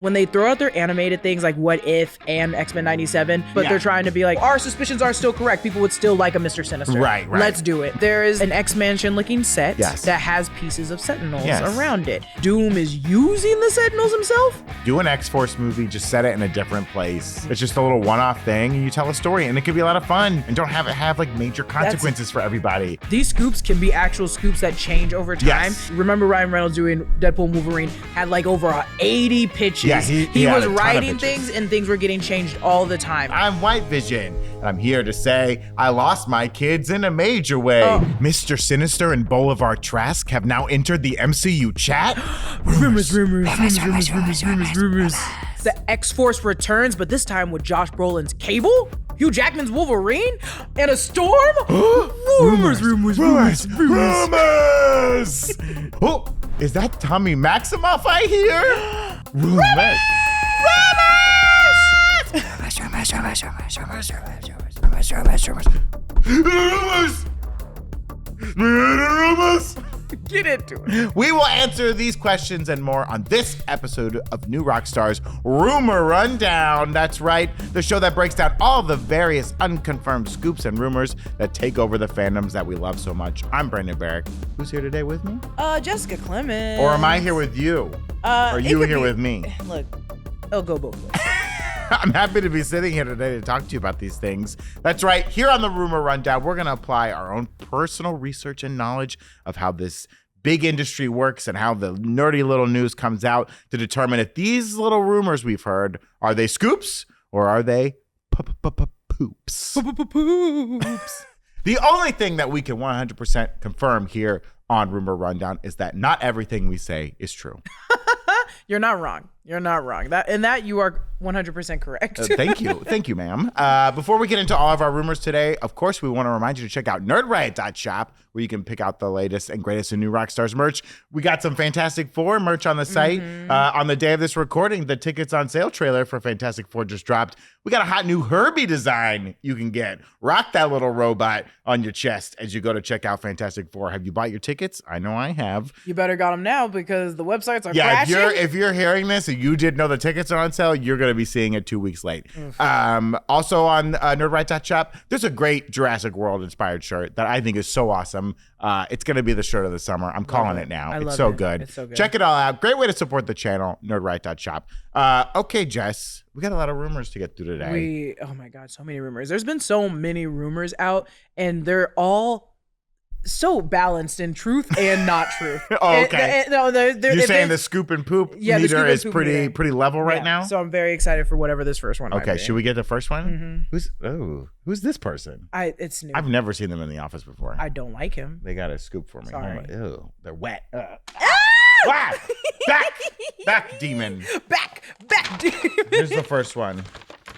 when they throw out their animated things like What If and X-Men 97, but they're trying to be like, our suspicions are still correct. People would still like a Mr. Sinister. Right. Let's do it. There is an X-Mansion looking set that has pieces of Sentinels around it. Doom is using the Sentinels himself? Do an X-Force movie, just set it in a different place. It's just a little one-off thing, and you tell a story, and it can be a lot of fun, and don't have it have like major consequences for everybody. These scoops can be actual scoops that change over time. Yes. Remember Ryan Reynolds doing Deadpool and Wolverine had like over 80 pitches. Yeah, he was writing things and things were getting changed all the time. I'm White Vision, and I'm here to say I lost my kids in a major way. Mr. Sinister and Boulevard Trask have now entered the MCU chat. Rumors. The X-Force returns, but this time with Josh Brolin's Cable, Hugh Jackman's Wolverine, and a Storm? Rumors. Oh, is that Tommy Maximoff I hear? Rumors. Get into it. We will answer these questions and more on this episode of New Rockstars Rumor Rundown. That's right, the show that breaks down all the various unconfirmed scoops and rumors that take over the fandoms that we love so much. I'm Brandon Barrick. Who's here today with me? Jessica Clemons. Or am I here with you? Are you here with me? Look, it'll go both ways. I'm happy to be sitting here today to talk to you about these things. That's right. Here on the Rumor Rundown, we're going to apply our own personal research and knowledge of how this big industry works and how the nerdy little news comes out to determine if these little rumors we've heard, are they scoops or are they poops? Poops. The only thing that we can 100% confirm here on Rumor Rundown is that not everything we say is true. You're not wrong. You're not wrong. That you are 100% correct. Thank you. Thank you, ma'am. Before we get into all of our rumors today, of course, we want to remind you to check out nerdriot.shop, where you can pick out the latest and greatest in New Rockstars merch. We got some Fantastic Four merch on the site. On the day of this recording, the tickets on sale trailer for Fantastic Four just dropped. We got a hot new Herbie design you can get. Rock that little robot on your chest as you go to check out Fantastic Four. Have you bought your tickets? I know I have. You better got them now because the websites are crashing. If you're hearing this and you didn't know the tickets are on sale, you're going to be seeing it 2 weeks late. Also on nerdriot.shop, there's a great Jurassic World inspired shirt that I think is so awesome. It's going to be the shirt of the summer. I'm calling it now. It's so good. It's so good. Check it all out. Great way to support the channel, nerdriot.shop. Okay, Jess, we got a lot of rumors to get through today. Oh my God, so many rumors. There's been so many rumors out and they're all so balanced in truth and not truth. Okay. You're saying the scoop and poop meter is pretty level right now? So I'm very excited for whatever this first one might be. Should we get the first one? Who's this person? It's new. I've never seen them in the office before. I don't like him. They got a scoop for me. Sorry. Ew, they're wet. Wow. Back demon. Back demon. Here's the first one.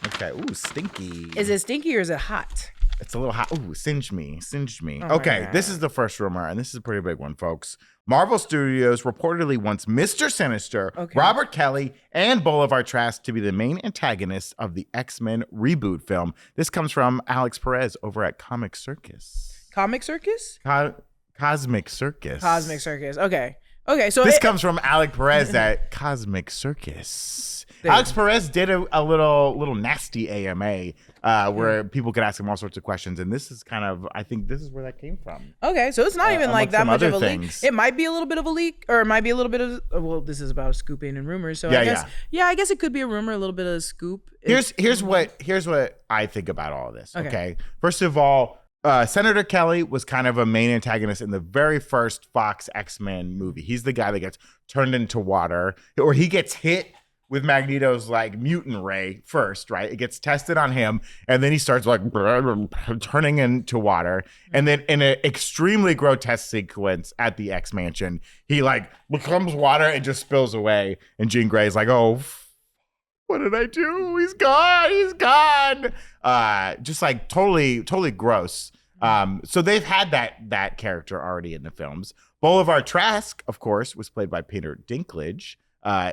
Okay. Ooh, stinky. Is it stinky or is it hot? It's a little hot. Ooh, singed me. Oh Okay, this is the first rumor, and this is a pretty big one, folks. Marvel Studios reportedly wants Mr. Sinister, Robert Kelly, and Boulevard Trask to be the main antagonists of the X-Men reboot film. This comes from Alex Perez over at Comic Circus. Comic Circus? Cosmic Circus. Cosmic Circus. Okay, so this comes from Alex Perez at Cosmic Circus. Alex Perez did a little nasty AMA where people could ask him all sorts of questions, and this is kind of, I think this is where that came from. Okay, so it's not even like that much of a things. leak. It might be a little bit of a leak, or it might be a little bit of, well, this is about scooping and rumors, so I guess it could be a rumor, a little bit of a scoop. Here's what I think about all of this. Okay, first of all, Senator Kelly was kind of a main antagonist in the very first Fox X-Men movie. He's the guy that gets turned into water, or he gets hit with Magneto's like mutant ray first, right? It gets tested on him, and then he starts like turning into water. And then in an extremely grotesque sequence at the X Mansion, he like becomes water and just spills away. And Jean Grey's like, "Oh, what did I do? He's gone. Just like totally gross. So they've had that character already in the films. Boulevard Trask, of course, was played by Peter Dinklage.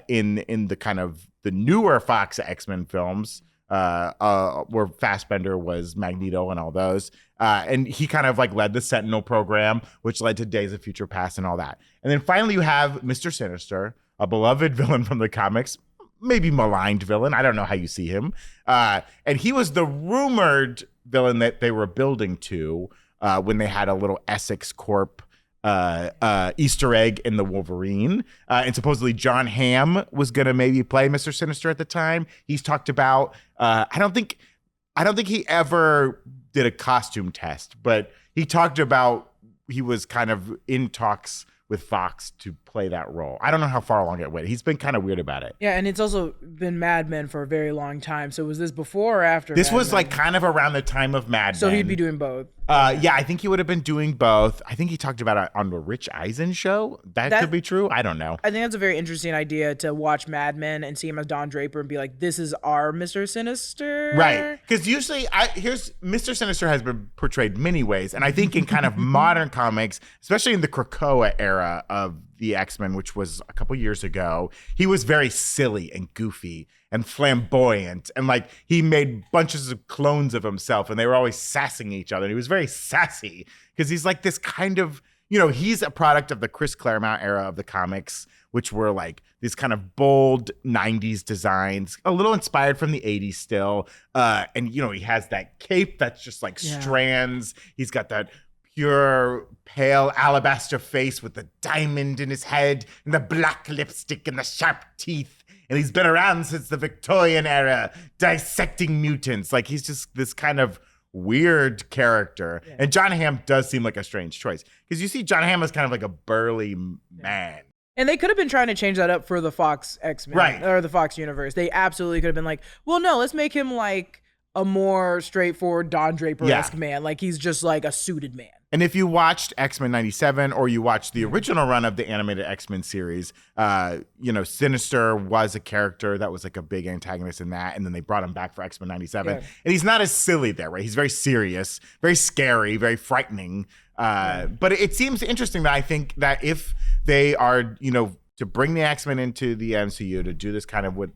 In the kind of the newer Fox X-Men films, where Fassbender was Magneto and all those. And he kind of like led the Sentinel program, which led to Days of Future Past and all that. And then finally you have Mr. Sinister, a beloved villain from the comics, maybe maligned villain. I don't know how you see him. And he was the rumored villain that they were building to when they had a little Essex Corp Easter egg in the Wolverine. And supposedly John Hamm was going to maybe play Mr. Sinister at the time. He's talked about, I don't think he ever did a costume test, but he talked about he was kind of in talks with Fox to play that role. I don't know how far along it went. He's been kind of weird about it. Yeah, and it's also been Mad Men for a very long time. So was this before or after? This Mad was Men? like kind of around the time of Mad Men. So he'd be doing both. Yeah, I think he would have been doing both. I think he talked about it on the Rich Eisen show. That could be true. I don't know. I think that's a very interesting idea to watch Mad Men and see him as Don Draper and be like, this is our Mr. Sinister. Right. Because usually, here's Mr. Sinister has been portrayed many ways. And I think in kind of modern comics, especially in the Krakoa era of the X-Men, which was a couple years ago, he was very silly and goofy and flamboyant, and like he made bunches of clones of himself and they were always sassing each other. And he was very sassy because he's like this kind of, he's a product of the Chris Claremont era of the comics, which were like these kind of bold 90s designs, a little inspired from the 80s still. And he has that cape that's just like strands. He's got that pure pale alabaster face with the diamond in his head and the black lipstick and the sharp teeth. And he's been around since the Victorian era, dissecting mutants. Like, he's just this kind of weird character. Yeah. And John Hamm does seem like a strange choice. Because you see John Hamm as kind of like a burly man. And they could have been trying to change that up for the Fox X-Men. Right. Or the Fox universe. They absolutely could have been like, well, no, let's make him like a more straightforward Don Draper-esque man. Like, he's just like a suited man. And if you watched X-Men 97 or you watched the original run of the animated X-Men series, Sinister was a character that was like a big antagonist in that. And then they brought him back for X-Men 97. Yeah. And he's not as silly there, right? He's very serious, very scary, very frightening. But it seems interesting that I think that if they are, to bring the X-Men into the MCU, to do this kind of what,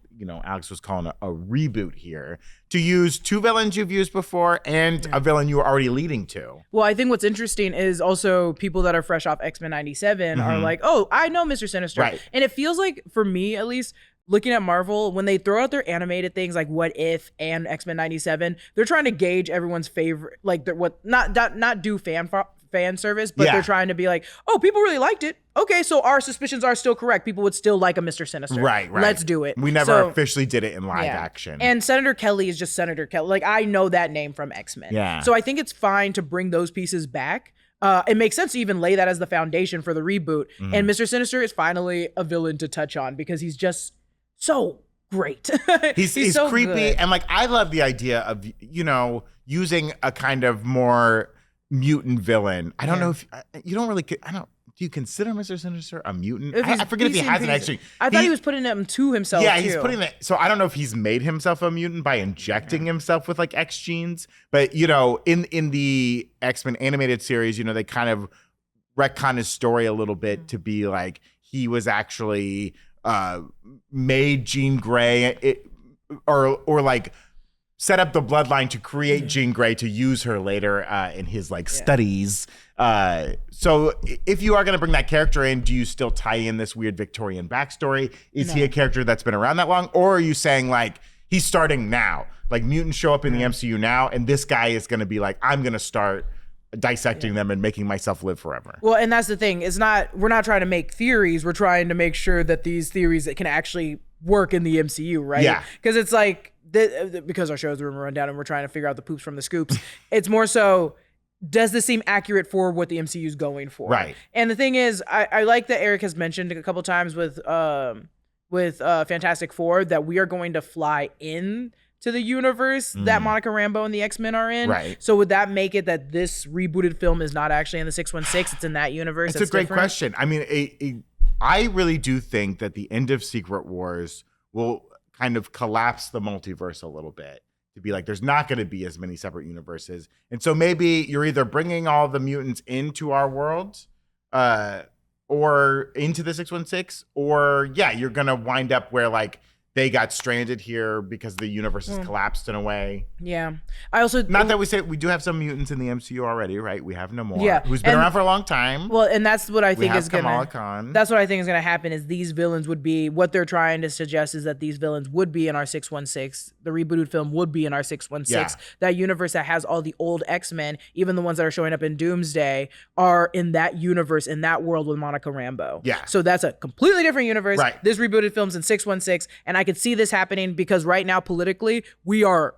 Alex was calling a reboot here, to use two villains you've used before and a villain you were already leading to. Well, I think what's interesting is also people that are fresh off X-Men 97 are like, oh, I know Mr. Sinister. Right. And it feels like, for me at least, looking at Marvel, when they throw out their animated things like What If and X-Men 97, they're trying to gauge everyone's favorite, like not do fan service, but they're trying to be like, oh, people really liked it. Okay, so our suspicions are still correct. People would still like a Mr. Sinister. Right. Let's do it. We never officially did it in live action. And Senator Kelly is just Senator Kelly. Like, I know that name from X-Men. Yeah. So I think it's fine to bring those pieces back. It makes sense to even lay that as the foundation for the reboot. Mm-hmm. And Mr. Sinister is finally a villain to touch on because he's just so great. he's so creepy. Good. And like, I love the idea of, using a kind of more mutant villain. I don't know if you don't really, do you consider Mr. Sinister a mutant? I forget if he hasn't actually. I thought he was putting them to himself. Yeah, he's putting that. So I don't know if he's made himself a mutant by injecting himself with like X genes. But in the X-Men animated series, they kind of retcon his story a little bit to be like he was actually made Jean Grey, or like set up the bloodline to create Jean Grey to use her later in his studies. So if you are going to bring that character in, do you still tie in this weird Victorian backstory? Is he a character that's been around that long? Or are you saying like he's starting now? Like mutants show up in the MCU now and this guy is going to be like, I'm going to start dissecting them and making myself live forever. Well, and that's the thing. We're not trying to make theories. We're trying to make sure that these theories can actually work in the MCU, right? Yeah. Because it's like, because our show is Rumor Rundown and we're trying to figure out the poops from the scoops, it's more so, does this seem accurate for what the MCU is going for? Right. And the thing is, I like that Erik has mentioned a couple times with Fantastic Four that we are going to fly in to the universe that Monica Rambeau and the X-Men are in. Right. So would that make it that this rebooted film is not actually in the 616? It's in that universe. It's a great question. I mean, I really do think that the end of Secret Wars will kind of collapse the multiverse a little bit to be like, there's not going to be as many separate universes. And so maybe you're either bringing all the mutants into our world or into the 616, or you're going to wind up where like they got stranded here because the universe has collapsed in a way. Yeah. I also not that we say we do have some mutants in the MCU already, right? We have Namor, who's been and, around for a long time. Well, and that's what I think is Kamala gonna. Khan. That's what I think is gonna happen. Is these villains would be what they're trying to suggest is that these villains would be in our 616. The rebooted film would be in our 616. That universe that has all the old X-Men, even the ones that are showing up in Doomsday, are in that universe, in that world with Monica Rambeau. Yeah. So that's a completely different universe. Right. This rebooted film's in 616, and I could see this happening because right now politically we are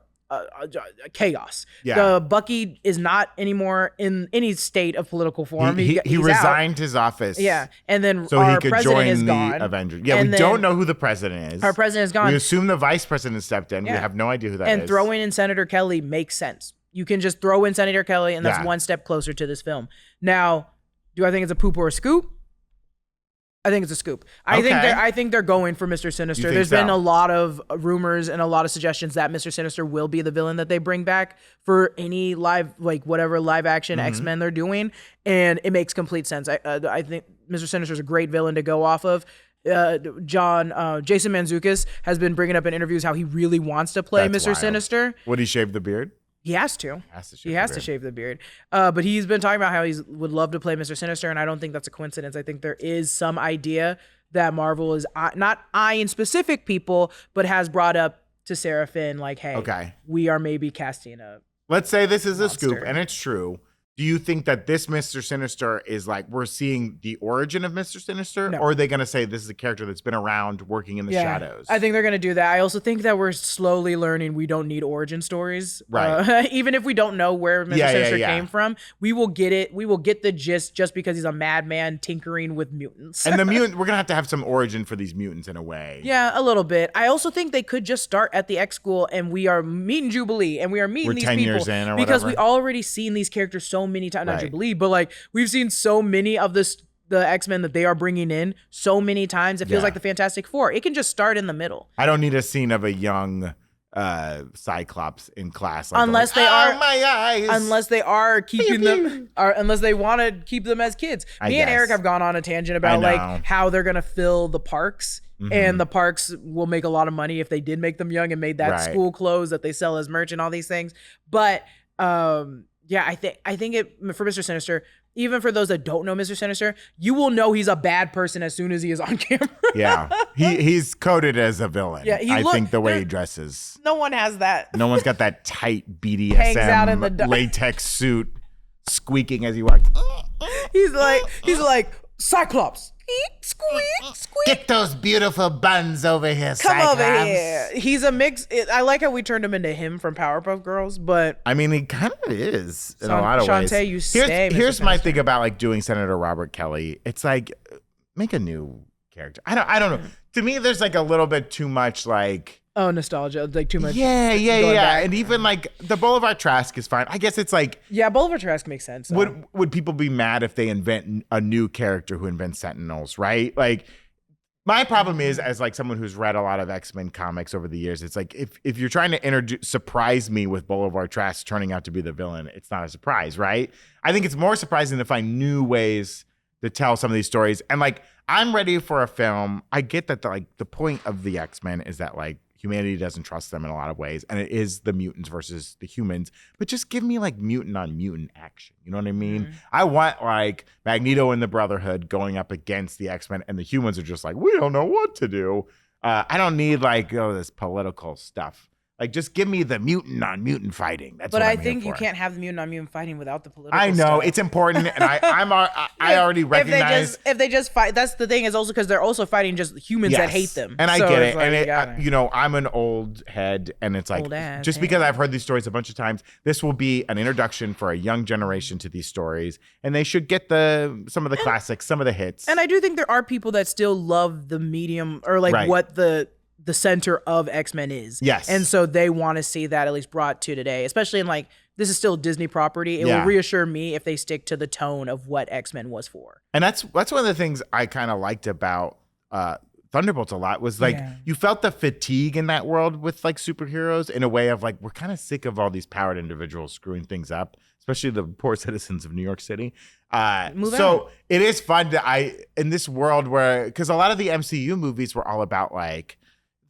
chaos. The Bucky is not anymore in any state of political form. He resigned his office. Yeah, and then so our he could president join is the gone. Avengers. Yeah, and we don't know who the president is. Our president is gone. We assume the vice president stepped in. We have no idea who that is. And throwing in Senator Kelly makes sense. You can just throw in Senator Kelly, and that's one step closer to this film. Now, do I think it's a poop or a scoop? I think it's a scoop. I think they're going for Mr. Sinister. There's been a lot of rumors and a lot of suggestions that Mr. Sinister will be the villain that they bring back for any whatever live action X-Men they're doing, and it makes complete sense. I think Mr. Sinister is a great villain to go off of. Jason Mantzoukas has been bringing up in interviews how he really wants to play Mr. Sinister. Would he shave the beard? He has to. He has to shave the beard. But he's been talking about how he would love to play Mr. Sinister, and I don't think that's a coincidence. I think there is some idea that Marvel is not eyeing specific people, but has brought up to Seraphin, like, hey, we are maybe casting a Let's say this is a scoop, and it's true. Do you think that this Mr. Sinister is like we're seeing the origin of Mr. Sinister? No. Or are they going to say this is a character that's been around working in the shadows? I think they're going to do that. I also think that we're slowly learning we don't need origin stories. Right. Even if we don't know where Mr. Sinister came from, we will get it. We will get the gist just because he's a madman tinkering with mutants. And the mutant, we're going to have some origin for these mutants in a way. Yeah, a little bit. I also think they could just start at the X school and we are meeting Jubilee and we are meeting these 10 people. Years in or because whatever. we already seen these characters so many times. Not Jubilee, but like we've seen so many of the X-Men that they are bringing in so many times. It feels like the Fantastic Four. It can just start in the middle. I don't need a scene of a young Cyclops in class. Like unless going, they are my eyes. Unless they are keeping them, or unless they want to keep them as kids. Me and Erik have gone on a tangent about like how they're gonna fill the parks. And the parks will make a lot of money if they did make them young and made that school clothes that they sell as merch and all these things. But I think it for Mr. Sinister, even for those that don't know Mr. Sinister, you will know he's a bad person as soon as he is on camera. Yeah, he's coded as a villain. Yeah, I think the way he dresses. No one has that. No one's got that tight BDSM latex suit squeaking as he walks. He's like Cyclops. Squeak. Get those beautiful buns over here, Come Cyclops. over here. He's a mix. I like how we turned him into him from Powerpuff Girls, but I mean, he kind of is in a lot of ways. Shantae, you stay. Here's my thing about like doing Senator Robert Kelly. It's like make a new character. I don't know. To me, there's like a little bit too much like. Oh, nostalgia, like too much. Yeah. And even like the Boulevard Trask is fine. I guess it's like Boulevard Trask makes sense. Would people be mad if they invent a new character who invents Sentinels, right? Like my problem is as like someone who's read a lot of X-Men comics over the years, it's like if you're trying to surprise me with Boulevard Trask turning out to be the villain, it's not a surprise, right? I think it's more surprising to find new ways to tell some of these stories. And like I'm ready for a film. I get that the point of the X-Men is that like humanity doesn't trust them in a lot of ways, and it is the mutants versus the humans. But just give me like mutant on mutant action. You know what I mean? I want like Magneto and the Brotherhood going up against the X-Men, and the humans are just like, we don't know what to do. I don't need like this political stuff. Like, just give me the mutant on mutant fighting. That's. But what I think you can't have the mutant on mutant fighting without the political. I know stuff. It's important, and I already recognize if they just fight. That's the thing is also because they're also fighting just humans that hate them. And I get it. Like, and I'm an old head, and it's like just because I've heard these stories a bunch of times, this will be an introduction for a young generation to these stories, and they should get some of the classics, some of the hits. And I do think there are people that still love the medium or like what the center of X-Men is. Yes. And so they want to see that at least brought to today, especially in like, this is still Disney property. It will reassure me if they stick to the tone of what X-Men was for. And that's one of the things I kind of liked about Thunderbolts a lot was like, you felt the fatigue in that world with like superheroes in a way of like, we're kind of sick of all these powered individuals screwing things up, especially the poor citizens of New York City. So it is fun to, in this world where, because a lot of the MCU movies were all about like,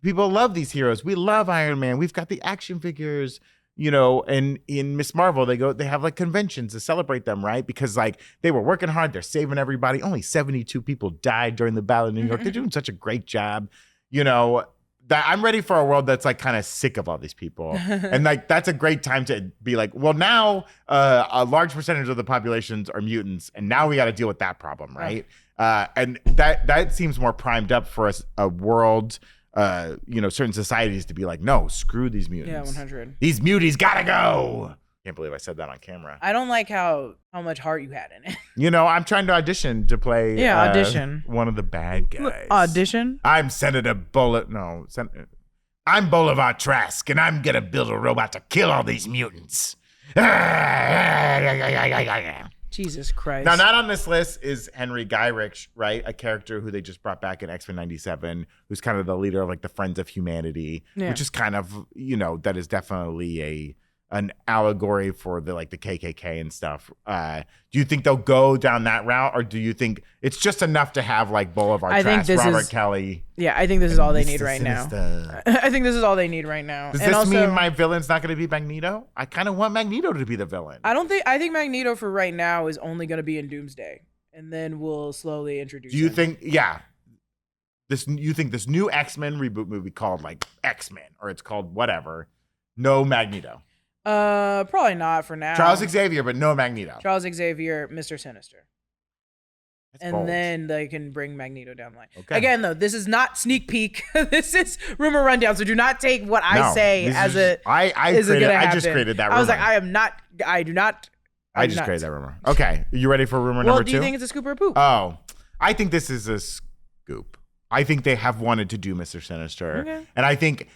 people love these heroes. We love Iron Man. We've got the action figures, you know, and in Miss Marvel, they have like conventions to celebrate them, right? Because like they were working hard. They're saving everybody. Only 72 people died during the Battle of New York. They're doing such a great job, you know. That I'm ready for a world that's like kind of sick of all these people. And like, that's a great time to be like, well, now a large percentage of the populations are mutants. And now we got to deal with that problem. Right. And that seems more primed up for us, a world, you know, certain societies to be like, no, screw these mutants. Yeah, 100. These muties gotta go. Can't believe I said that on camera. I don't like how much heart you had in it. You know, I'm trying to audition to play. Yeah, audition. One of the bad guys. Audition? I'm Senator Bullet. No, I'm Bolivar Trask, and I'm gonna build a robot to kill all these mutants. Jesus Christ. Now, not on this list is Henry Gyrich, right? A character who they just brought back in X-Men 97, who's kind of the leader of like the Friends of Humanity, which is kind of, you know, that is definitely an allegory for the like the KKK and stuff. Do you think they'll go down that route, or do you think it's just enough to have like Bolivar Trask, Robert Kelly? Yeah, I think this is all they need right now. I think this is all they need right now. Does this mean my villain's not going to be Magneto? I kind of want Magneto to be the villain. I think Magneto for right now is only going to be in Doomsday, and then we'll slowly introduce him. Do you think? Yeah. You think this new X-Men reboot movie called like X-Men, or it's called whatever? No Magneto. Probably not for now. Charles Xavier, but no Magneto. Charles Xavier, Mr. Sinister. That's bold. Then they can bring Magneto down the line. Okay. Again, though, this is not sneak peek. This is rumor rundown. So do not take what I say as a. I just created that rumor. I was like, I just created that rumor. Okay, you ready for rumor number 2? Do you think it's a scoop or a poop? Oh, I think this is a scoop. I think they have wanted to do Mr. Sinister, and I think.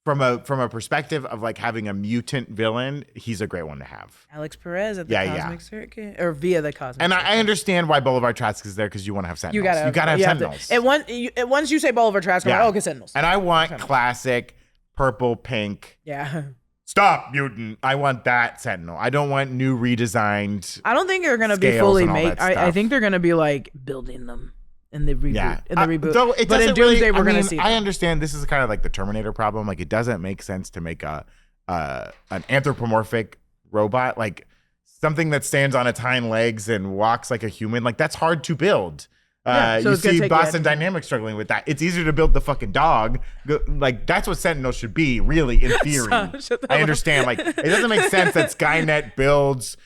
From a perspective of like having a mutant villain, he's a great one to have. Alex Perez at the Cosmic Circuit, or via the Cosmic and Circuit. I understand why Bolivar Trask is there, because you want to have Sentinels. You gotta have Sentinels. Once you say Bolivar Trask, I'm like, okay, Sentinels. And I want classic purple, pink. Yeah. Stop, mutant. I want that Sentinel. I don't want new redesigned. I don't think they're gonna be fully made. I think they're gonna be like building them. In the reboot, but in Doomsday, we're gonna see. I understand this is kind of like the Terminator problem. Like, it doesn't make sense to make an anthropomorphic robot, like something that stands on its hind legs and walks like a human. Like, that's hard to build. So you see Boston Dynamics struggling with that. It's easier to build the fucking dog. Like, that's what Sentinel should be, really, in theory. I understand. Like, it doesn't make sense that Skynet builds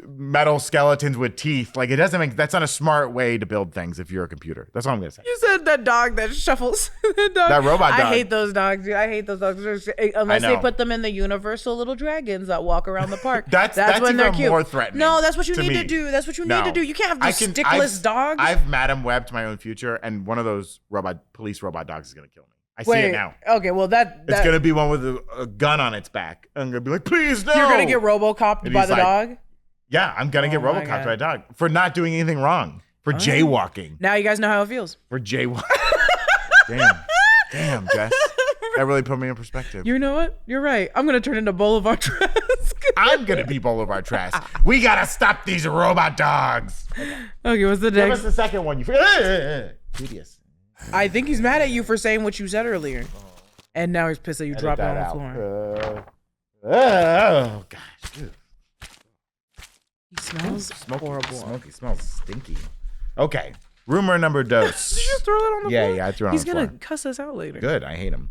metal skeletons with teeth. Like, it doesn't make. That's not a smart way to build things if you're a computer. That's all I'm gonna say. You said that dog that shuffles. That robot dog. I hate those dogs, dude. I hate those dogs. Unless they put them in the Universal little dragons that walk around the park. that's when they're cute. More threatening. No, that's what you need to do. That's what you need to do. You can't have these stickless dogs. I've Madam Webbed my own future, and one of those police robot dogs is gonna kill me. I see it now. Okay, well it's gonna be one with a gun on its back. I'm gonna be like, please no. You're gonna get RoboCopped by the dog. Yeah, I'm gonna get RoboCopped by a dog for not doing anything wrong, for jaywalking. Now you guys know how it feels. For jaywalking. Damn, Jess. That really put me in perspective. You know what? You're right. I'm gonna turn into Bolivar Trask. I'm gonna be Bolivar Trask. We gotta stop these robot dogs. Okay, what's the next? Give us the second one. Tedious. I think he's mad at you for saying what you said earlier, and now he's pissed that you dropped it on the floor. Oh gosh. Dude. He smells horrible. Smoky. Smells stinky. Okay. Rumor number 2. Did you just throw it on the floor? Yeah, I threw it on the floor. He's gonna cuss us out later. Good. I hate him.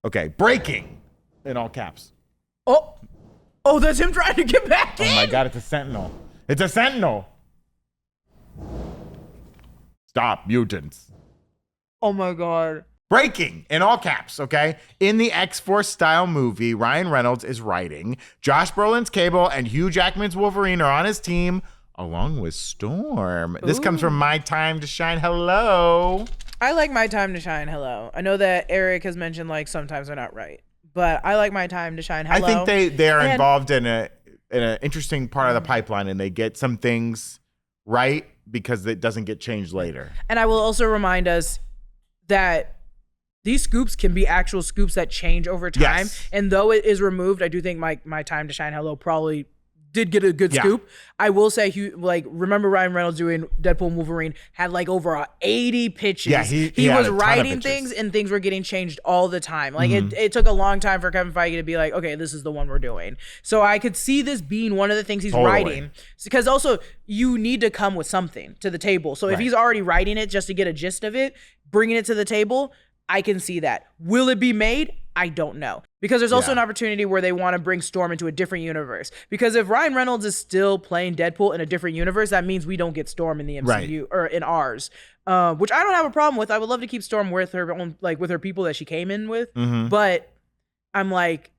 Okay. Breaking. In all caps. Oh, that's him trying to get back in. Oh my God, it's a Sentinel. It's a Sentinel. Stop, mutants. Oh my God. Breaking in all caps, okay? In the X-Force style movie Ryan Reynolds is writing, Josh Brolin's Cable and Hugh Jackman's Wolverine are on his team, along with Storm. This comes from My Time to Shine. Hello. I like My Time to Shine. Hello. I know that Erik has mentioned like sometimes they're not right, but I like My Time to Shine. Hello. I think they are involved in an interesting part of the pipeline, and they get some things right because it doesn't get changed later. And I will also remind us that these scoops can be actual scoops that change over time. Yes. And though it is removed, I do think my Time to Shine Hello probably did get a good scoop. I will say, remember Ryan Reynolds doing Deadpool and Wolverine had like over 80 pitches. Yeah, he was writing things and things were getting changed all the time. Like it took a long time for Kevin Feige to be like, okay, this is the one we're doing. So I could see this being one of the things he's writing, because also you need to come with something to the table. So if he's already writing it just to get a gist of it, bringing it to the table, I can see that. Will it be made? I don't know. Because there's also an opportunity where they want to bring Storm into a different universe. Because if Ryan Reynolds is still playing Deadpool in a different universe, that means we don't get Storm in the MCU or in ours. Which I don't have a problem with. I would love to keep Storm with her own, like with her people that she came in with. But I'm like,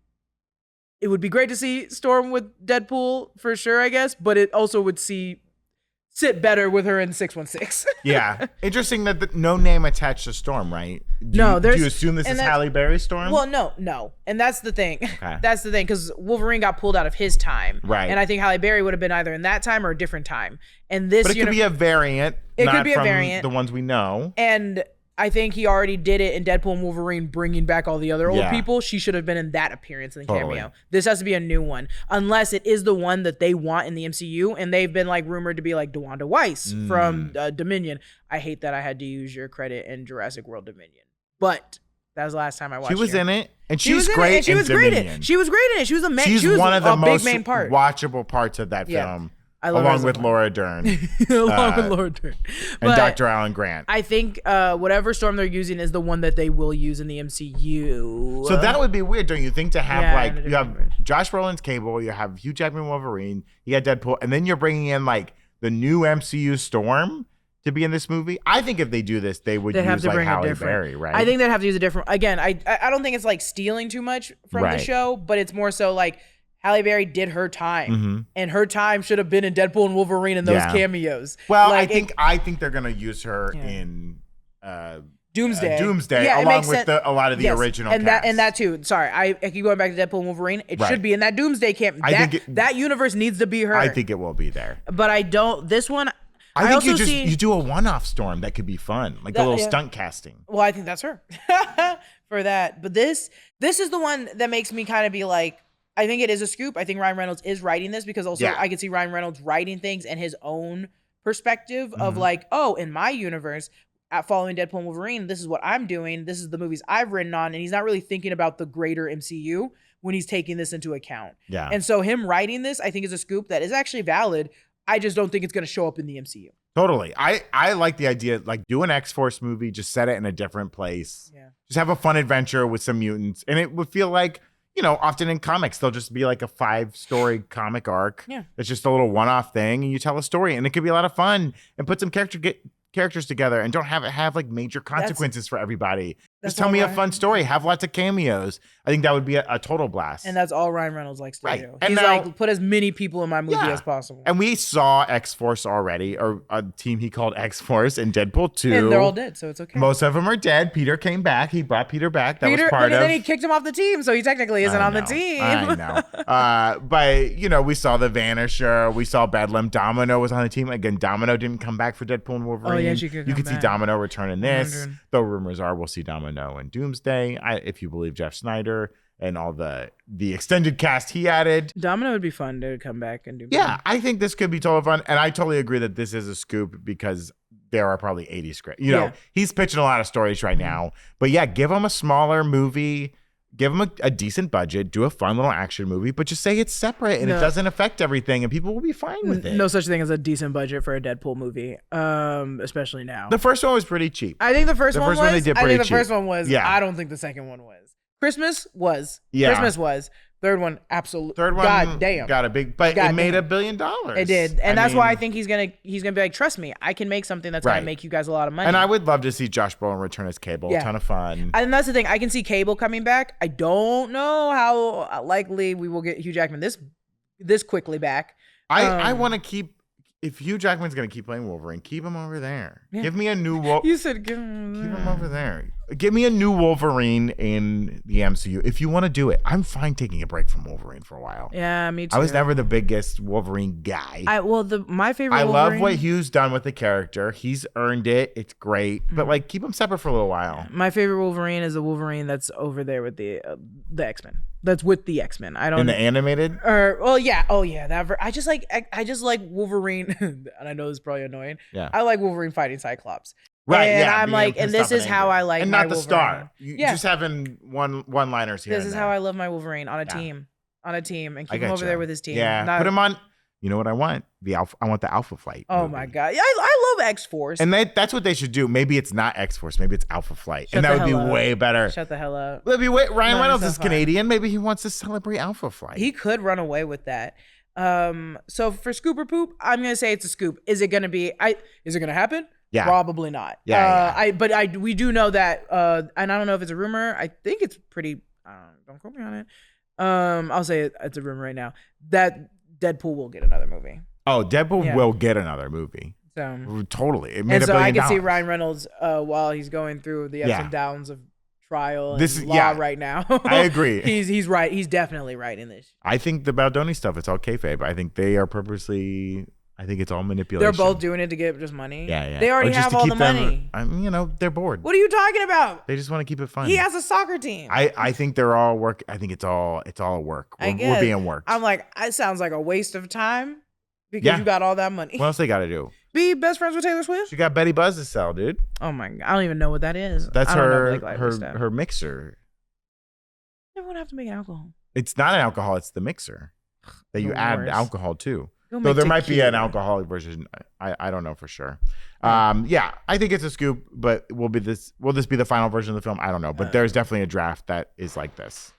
it would be great to see Storm with Deadpool for sure, I guess. But it also would sit better with her in 616. Yeah. Interesting that no name attached to Storm, right? Do you assume this is Halle Berry's Storm? Well, no. And that's the thing. Okay. That's the thing, because Wolverine got pulled out of his time. Right. And I think Halle Berry would have been either in that time or a different time. And this, but it could be a variant. It could be a variant. The ones we know. And I think he already did it in Deadpool and Wolverine, bringing back all the other old people. She should have been in that appearance in the cameo. This has to be a new one, unless it is the one that they want in the MCU, and they've been like rumored to be like DeWanda Weiss from Dominion. I hate that I had to use your credit in Jurassic World Dominion, but that was the last time I watched. She was in it, and she was great. She was great in it. She was great in it. She was a main. She was one of the most main part. watchable parts of that film. Along with Laura Dern. Along with Laura Dern. And Dr. Alan Grant. I think whatever Storm they're using is the one that they will use in the MCU. So that would be weird, don't you think, to have you have Josh Brolin's Cable, you have Hugh Jackman Wolverine, you got Deadpool, and then you're bringing in like the new MCU Storm to be in this movie? I think if they do this, they would use like Halle Berry, right? I think they'd have to use a different. Again, I don't think it's like stealing too much from the show, but it's more so like Halle Berry did her time, and her time should have been in Deadpool and Wolverine and those cameos. Well, like, I think they're gonna use her in Doomsday, along with a lot of the original cast. And that too. Sorry, I keep going back to Deadpool and Wolverine. It should be in that Doomsday camp. That universe needs to be her. I think it will be there, but I don't. This one. I think you do a one-off Storm that could be fun, like a little stunt casting. Well, I think that's her for that. But this is the one that makes me kind of be like, I think it is a scoop. I think Ryan Reynolds is writing this, because also I can see Ryan Reynolds writing things and his own perspective of like, oh, in my universe, following Deadpool and Wolverine, this is what I'm doing. This is the movies I've written on. And he's not really thinking about the greater MCU when he's taking this into account. Yeah. And so him writing this, I think, is a scoop that is actually valid. I just don't think it's going to show up in the MCU. Totally. I like the idea, like, do an X-Force movie, just set it in a different place. Yeah. Just have a fun adventure with some mutants. And it would feel like, you know, often in comics, they'll just be like a 5-story comic arc. Yeah. It's just a little one-off thing, and you tell a story, and it could be a lot of fun, and put some characters together, and don't have it have like major consequences for everybody. Just tell me a fun story. Have lots of cameos. I think that would be a total blast. And that's all Ryan Reynolds likes to do. And he's like, put as many people in my movie as possible. And we saw X-Force already, or a team he called X-Force in Deadpool 2. And they're all dead, so it's okay. Most of them are dead. Peter came back. He brought Peter back. That was part of. And then he kicked him off the team, so he technically isn't on the team. I know. But, you know, we saw the Vanisher. We saw Bedlam. Domino was on the team. Again, Domino didn't come back for Deadpool and Wolverine. Oh, yeah, she could come back. See Domino return in this. Though rumors are we'll see Domino in Doomsday, if you believe Jeff Snyder and all the extended cast he added. Domino would be fun to come back and do. Yeah, I think this could be total fun. And I totally agree that this is a scoop, because there are probably 80 scripts. You know, he's pitching a lot of stories right now. But yeah, give him a smaller movie. Give them a decent budget, do a fun little action movie, but just say it's separate and it doesn't affect everything, and people will be fine with it. No such thing as a decent budget for a Deadpool movie, especially now. The first one was pretty cheap. I think the first one was. They did pretty cheap. The first one was. Yeah. I don't think the second one was. Christmas was. Yeah. Christmas was. Third one, absolutely. Third one, God damn, got a big, but it made $1 billion. It did, and that's why I think he's gonna be like, trust me, I can make something that's gonna make you guys a lot of money. And I would love to see Josh Brolin return as Cable. A ton of fun. And that's the thing, I can see Cable coming back. I don't know how likely we will get Hugh Jackman this quickly back. I want to keep. If Hugh Jackman's gonna keep playing Wolverine, keep him over there. Yeah. Give me a new You said keep him over there. Give me a new Wolverine in the MCU. If you want to do it, I'm fine taking a break from Wolverine for a while. Yeah, me too. I was never the biggest Wolverine guy. My favorite Wolverine. I love what Hugh's done with the character. He's earned it. It's great. But like, keep him separate for a little while. My favorite Wolverine is the Wolverine that's over there with the X-Men. That's with the X-Men. I don't. In the animated? I just like Wolverine, and I know this is probably annoying. Yeah. I like Wolverine fighting Cyclops. Right, and yeah. I'm like, and this is how I like and my not the Wolverine. star. Just having one-liners here. This is how I love my Wolverine on a team, and keep him over there with his team. Yeah, put him on. You know what I want? I want the Alpha Flight. Oh my god, yeah, I love X-Force. And that's what they should do. Maybe it's not X-Force. Maybe it's Alpha Flight, and that would be way better. Shut the hell up. Ryan Reynolds is Canadian. Maybe he wants to celebrate Alpha Flight. He could run away with that. So for Scoop or Poop, I'm gonna say it's a scoop. Is it gonna be? Is it gonna happen? Yeah. Probably not. We do know that, and I don't know if it's a rumor. I think it's pretty. Don't quote me on it. I'll say it's a rumor right now that Deadpool will get another movie. Oh, Deadpool will get another movie. So totally. It made $1 billion. I can see Ryan Reynolds while he's going through the ups and downs of trial and law right now. I agree. He's right. He's definitely right in this. I think the Baldoni stuff, it's all kayfabe. I think they are purposely. I think it's all manipulation. They're both doing it to get just money. Yeah. They already have all the money. They're bored. What are you talking about? They just want to keep it fun. He has a soccer team. I think they're all work. I think it's all work. We're being worked. I'm like, it sounds like a waste of time because you got all that money. What else they got to do? Be best friends with Taylor Swift? She got Betty Buzz to sell, dude. Oh my god, I don't even know what that is. That's her mixer. Everyone have to make an alcohol. It's not an alcohol. It's the mixer that you add alcohol to. So there might be an alcoholic version. I don't know for sure. I think it's a scoop, but will this be the final version of the film? I don't know. But there's definitely a draft that is like this.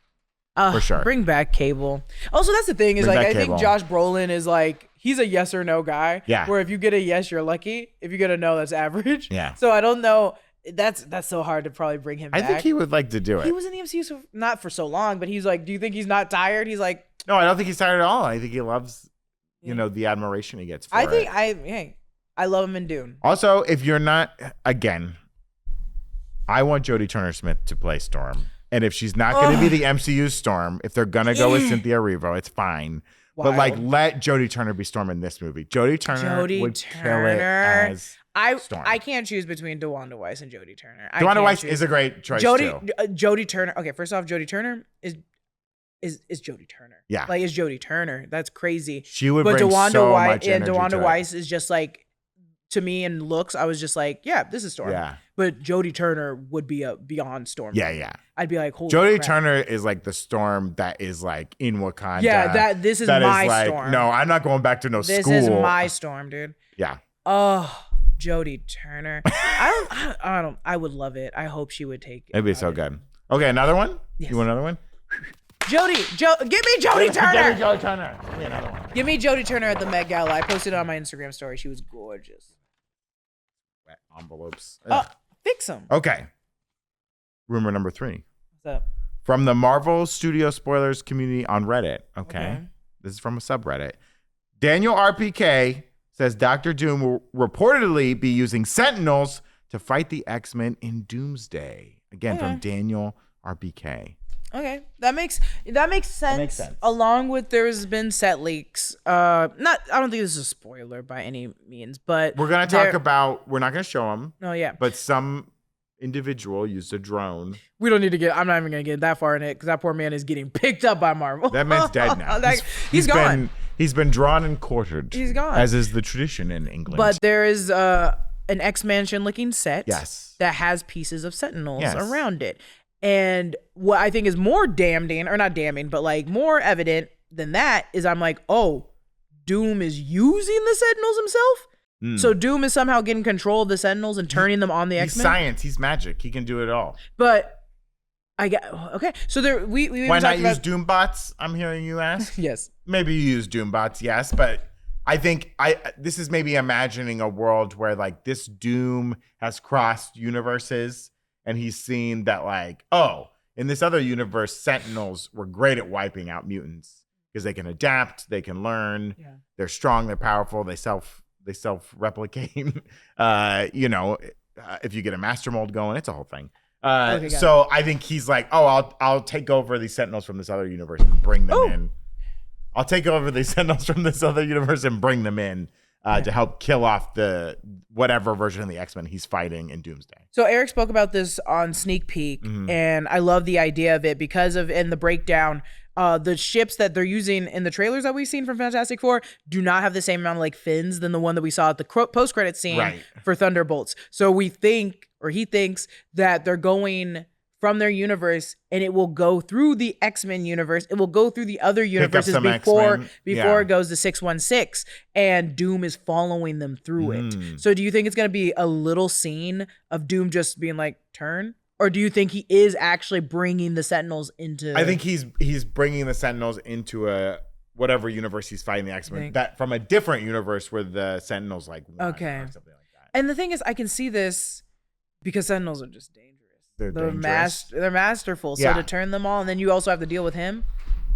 For sure. Bring back Cable. Also, that's the thing is I think Josh Brolin is like, he's a yes or no guy. Yeah. Where if you get a yes, you're lucky. If you get a no, that's average. Yeah. So I don't know. That's so hard to probably bring him back. I think he would like to do it. He was in the MCU not for so long, but he's like, do you think he's not tired? He's like, no, I don't think he's tired at all. I think he loves the admiration he gets for it. I love him in Dune. Also, if you're not, again, I want Jodie Turner-Smith to play Storm. And if she's not going to be the MCU Storm, if they're going to go with Cynthia Erivo, it's fine. Wild. But let Jodie Turner be Storm in this movie. Jodie Turner would kill it as Storm. I can't choose between DeWanda Wise and Jodie Turner. DeWanda Wise is a great choice too. Jodie Turner. Okay, first off, Jodie Turner is Jodie Turner. Yeah. Like, is Jodie Turner. That's crazy. She would bring so much energy to it. DeWanda Wise is just like, to me in looks, I was just like, yeah, this is Storm. Yeah. But Jodie Turner would be a beyond Storm. Yeah. I'd be like, holy Jodie crap. Turner is like the Storm that is like in Wakanda. Yeah, this is my Storm. No, I'm not going back to school. This is my Storm, dude. Yeah. Oh, Jodie Turner. I would love it. I hope she would take it. It'd be so good. Okay, another one? Yes. You want another one? Give me Jodie Turner. Give me Jodie Turner. Give me another one. Give me Jodie Turner at the Met Gala. I posted it on my Instagram story. She was gorgeous. Wet envelopes. Fix them. Okay. Rumor number 3. What's up? From the Marvel Studios spoilers community on Reddit. Okay. This is from a subreddit. Daniel RPK says Doctor Doom will reportedly be using Sentinels to fight the X-Men in Doomsday. Again, from Daniel RPK. Okay, that makes sense. Along with there's been set leaks. I don't think this is a spoiler by any means, but we're gonna talk about. We're not gonna show them. Oh yeah. But some individual used a drone. We don't need to get. I'm not even gonna get that far in it because that poor man is getting picked up by Marvel. That man's dead now. He's gone. He's been drawn and quartered. He's gone, as is the tradition in England. But there is an X-Mansion looking set. Yes. That has pieces of Sentinels around it. And what I think is more damning, or not damning, but like more evident than that is I'm like, oh, Doom is using the Sentinels himself? So Doom is somehow getting control of the Sentinels and turning them on the X-Men? He's science. He's magic. He can do it all. But okay. So there we why not use Doom bots? I'm hearing you ask. Yes. Maybe you use Doom bots, yes, but I think this is maybe imagining a world where like this Doom has crossed universes. And he's seen that like, oh, in this other universe, Sentinels were great at wiping out mutants because they can adapt, they can learn, they're strong, they're powerful, they self-replicate. If you get a master mold going, it's a whole thing. So I think he's like, oh, I'll take over these Sentinels from this other universe and bring them in. I'll take over these Sentinels from this other universe and bring them in to help kill off the whatever version of the X-Men he's fighting in Doomsday. So Erik spoke about this on Sneak Peek, and I love the idea of it because of in the breakdown. The ships that they're using in the trailers that we've seen from Fantastic Four do not have the same amount of like fins than the one that we saw at the post-credit scene for Thunderbolts. So we think, or he thinks, that they're going from their universe and it will go through the X-Men universe. It will go through the other universes before it goes to 616, and Doom is following them through it. So do you think it's going to be a little scene of Doom just being like, turn? Or do you think he is actually bringing the Sentinels into... I think he's bringing the Sentinels into a whatever universe he's fighting the X-Men. That from a different universe where the Sentinels like won or something like that. And the thing is, I can see this because Sentinels are just dangerous. They're dangerous. They're masterful. So to turn them all, and then you also have to deal with him.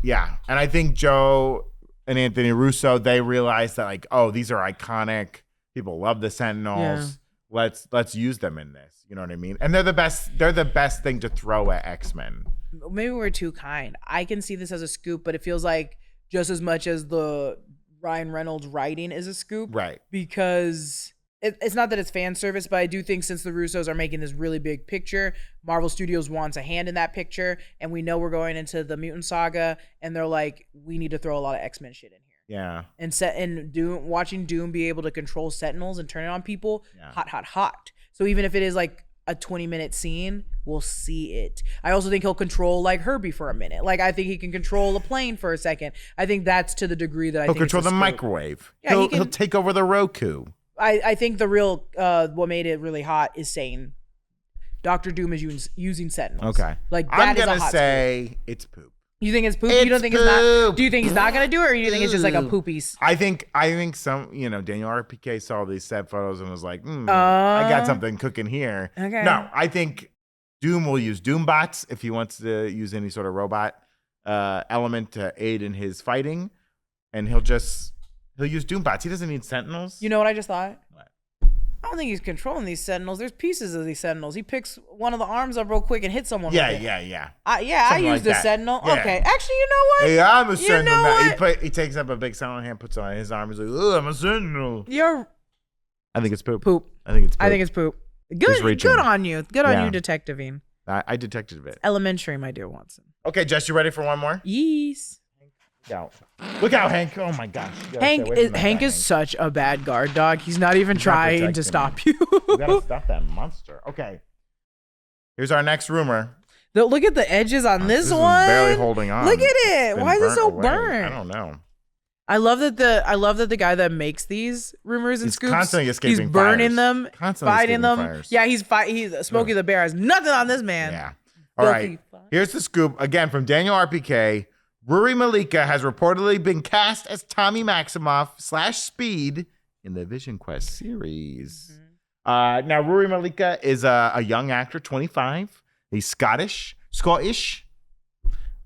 Yeah. And I think Joe and Anthony Russo, they realized that like, oh, these are iconic. People love the Sentinels. Let's use them in this. You know what I mean? And they're the best thing to throw at X-Men. Maybe we're too kind. I can see this as a scoop, but it feels like just as much as the Ryan Reynolds writing is a scoop. Right. Because it's not that it's fan service, but I do think since the Russos are making this really big picture, Marvel Studios wants a hand in that picture. And we know we're going into the Mutant Saga, and they're like, we need to throw a lot of X-Men shit in here. Yeah. And watching Doom be able to control Sentinels and turn it on people, hot. So even if it is like a 20-minute scene, we'll see it. I also think he'll control like Herbie for a minute. Like I think he can control a plane for a second. I think that's to the degree that he'll control the microwave. Yeah, he'll take over the Roku. I think the real what made it really hot is saying Doctor Doom is using Sentinels. Okay. Like that I'm gonna is a hot say scoop. it's poop. You think it's poop? It's you don't think poop. it's not? Do you think he's not gonna do it, or do you think it's just like a poopy? I think some, Daniel RPK saw these set photos and was like, I got something cooking here. Okay. No, I think Doom will use Doombots if he wants to use any sort of robot element to aid in his fighting, and he'll use Doombots. He doesn't need Sentinels. You know what I just thought? What? I don't think he's controlling these Sentinels. There's pieces of these Sentinels. He picks one of the arms up real quick and hits someone with it. Yeah. I used a Sentinel. Yeah. Okay. Actually, you know what? Hey, I'm a Sentinel know now. what? He takes up a big Sentinel hand, puts it on his arm. He's like, oh, I'm a Sentinel. I think it's poop. I think it's poop. Good on you. Good on you, detectiving. I detected it. Elementary, my dear Watson. Okay, Jess, you ready for one more? Yes. Look out, Hank. Oh my gosh. Hank is such a bad guard dog. He's not even trying to stop you. You gotta stop that monster. Okay. Here's our next rumor. Look at the edges on this one. Barely holding on. Look at it. Why is it so burnt? I don't know. I love that the guy that makes these rumors and scoops, constantly escaping he's burning fires. them, Constantly fighting them. fires. Yeah, he's Smokey the Bear has nothing on this man. Yeah. All right. Here's the scoop again from Daniel RPK. Ruri Malika has reportedly been cast as Tommy Maximoff / Speed in the Vision Quest series. Now, Ruri Malika is a young actor, 25. He's Scottish.